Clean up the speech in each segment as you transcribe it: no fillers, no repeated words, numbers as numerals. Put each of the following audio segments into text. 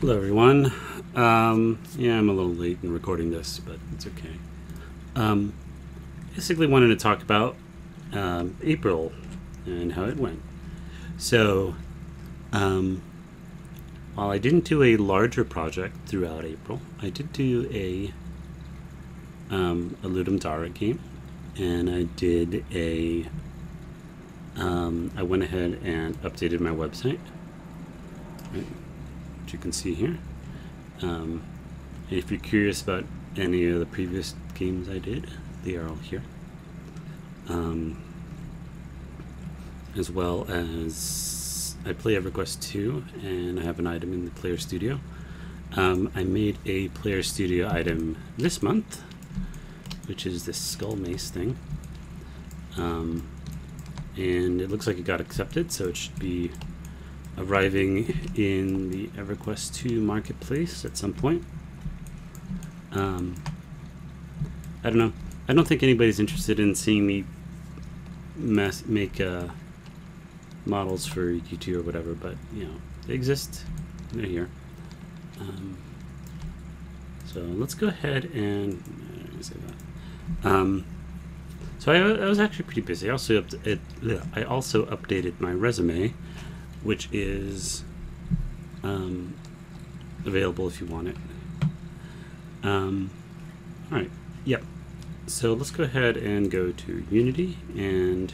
Hello everyone. Yeah, I'm a little late in recording this, but it's okay. Basically wanted to talk about April and how it went. So, while I didn't do a larger project throughout April, I did do a Ludum Dare game, and I did I went ahead and updated my website, right, which you can see here. If you're curious about any of the previous games I did, they are all here. As well as I play EverQuest 2, and I have an item in the Player Studio. I made a Player Studio item this month, which is this Skull Mace thing. And it looks like it got accepted, so it should be arriving in the EverQuest 2 marketplace at some point. I don't know. I don't think anybody's interested in seeing me make models for EQ2 or whatever, but you know, they exist. They're here. So let's go ahead and say that. So I was actually pretty busy. I also updated my resume, which is available if you want it. All right. Yep. So let's go ahead and go to Unity, and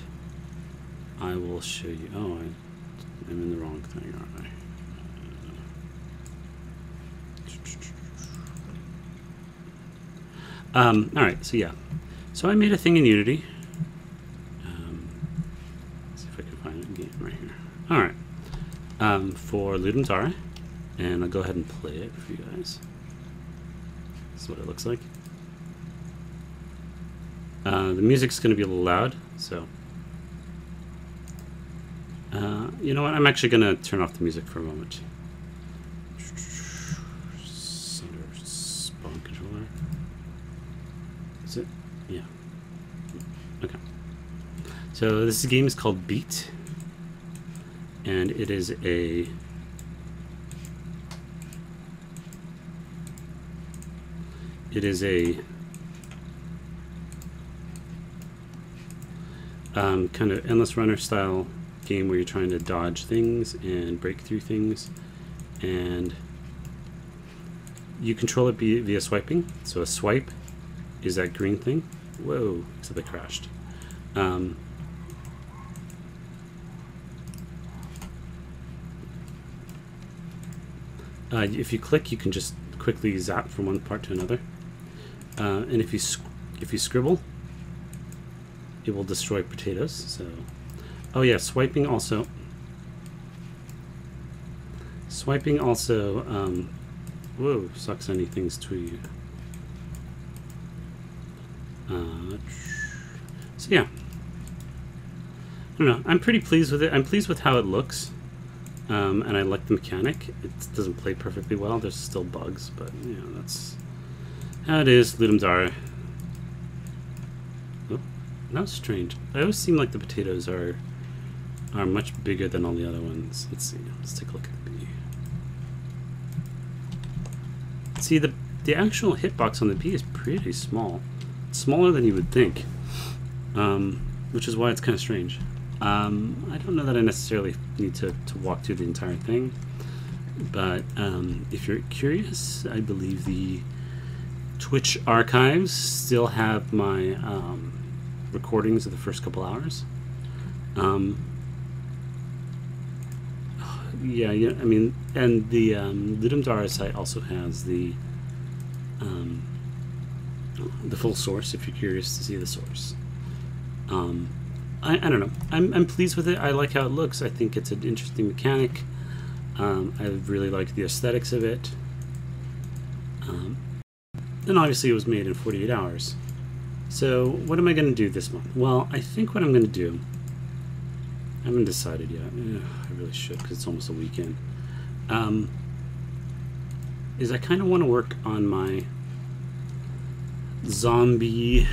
I will show you. Oh, I'm in the wrong thing, aren't I? All right. So yeah. So I made a thing in Unity. Let's see if I can find a game right here. All right. For Ludum Dare, and I'll go ahead and play it for you guys. This is what it looks like. The music's going to be a little loud, so you know what? I'm actually going to turn off the music for a moment. Under spawn controller. Is it? Yeah. Okay. So this game is called Beat, and it is a kind of endless runner style game where you're trying to dodge things and break through things, and you control it via swiping. So a swipe is that green thing. Whoa, except I crashed. If you click, you can just quickly zap from one part to another. And if you scribble, it will destroy potatoes. So, oh yeah, swiping also. Whoa, sucks any things to you. So yeah, I don't know. I'm pretty pleased with it. I'm pleased with how it looks, and I like the mechanic. It doesn't play perfectly well. There's still bugs, but you know, that's how it is. Ludum Dare. Oh, that was strange. I always seem like the potatoes are much bigger than all the other ones. Let's see. Let's take a look at B. See, the actual hitbox on the B is pretty small. It's smaller than you would think, which is why it's kind of strange. I don't know that I necessarily need to walk through the entire thing, but if you're curious, I believe the Twitch archives still have my recordings of the first couple hours. Yeah, I mean, and the Ludum Dare site also has the full source if you're curious to see the source. I don't know. I'm pleased with it. I like how it looks. I think it's an interesting mechanic. I really like the aesthetics of it. And obviously it was made in 48 hours. So what am I going to do this month? Well, I think what I'm going to do, I haven't decided yet. I really should, because it's almost a weekend. Is I kind of want to work on my zombie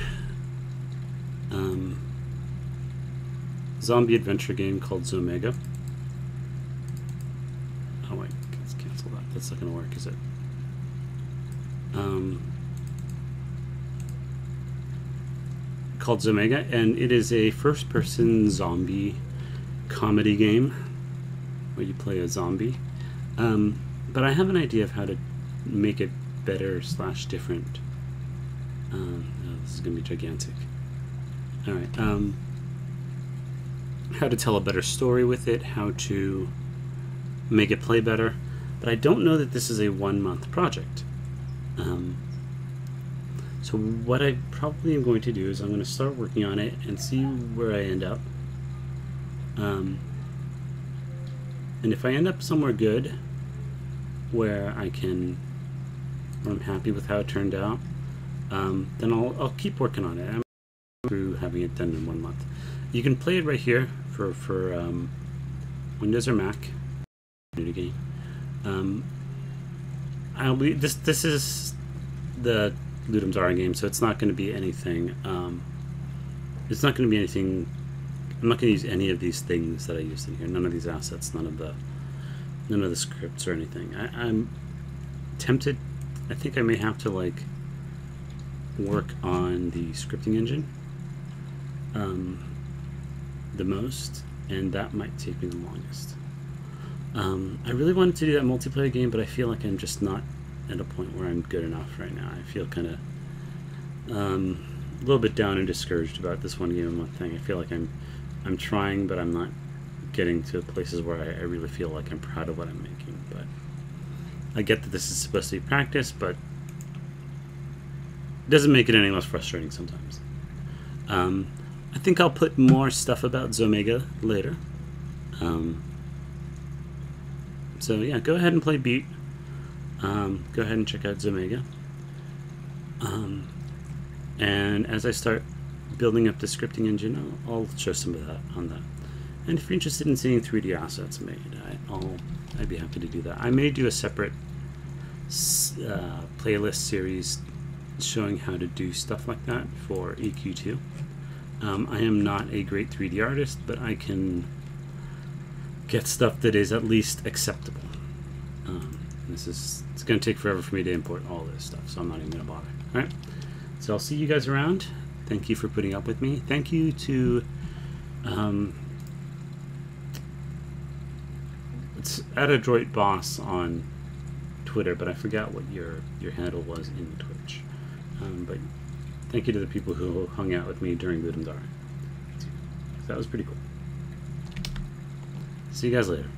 adventure game called Zomega. Oh wait, let's cancel that. That's not going to work, is it? Called Zomega, and it is a first-person zombie comedy game where you play a zombie. But I have an idea of how to make it better / different. Oh, this is going to be gigantic. Alright, how to tell a better story with it, how to make it play better. But I don't know that this is a 1-month project. So what I probably am going to do is I'm going to start working on it and see where I end up. And if I end up somewhere good, where I'm happy with how it turned out, then I'll keep working on it. I'm through having it done in 1 month. You can play it right here for Windows or Mac. New game. This is the Ludum Dare game, so it's not going to be anything. It's not going to be anything. I'm not going to use any of these things that I used in here. None of these assets. None of the scripts or anything. I'm tempted. I think I may have to work on the scripting engine the most, and that might take me the longest. I really wanted to do that multiplayer game, but I feel like I'm just not at a point where I'm good enough right now. I feel kind of a little bit down and discouraged about this one game a month thing. I feel like I'm trying, but I'm not getting to places where I really feel like I'm proud of what I'm making. But I get that this is supposed to be practice, but it doesn't make it any less frustrating sometimes. I think I'll put more stuff about Zomega later. So yeah, go ahead and play Beat. Go ahead and check out Zomega. And as I start building up the scripting engine, I'll show some of that on that. And if you're interested in seeing 3D assets made, I'd be happy to do that. I may do a separate playlist series showing how to do stuff like that for EQ2. I am not a great 3D artist, but I can get stuff that is at least acceptable. It's going to take forever for me to import all this stuff, so I'm not even going to bother. Alright, so I'll see you guys around. Thank you for putting up with me. Thank you to it's @AdroitBoss on Twitter, but I forgot what your handle was in Twitch. But thank you to the people who hung out with me during Ludum Dare. That was pretty cool. See you guys later.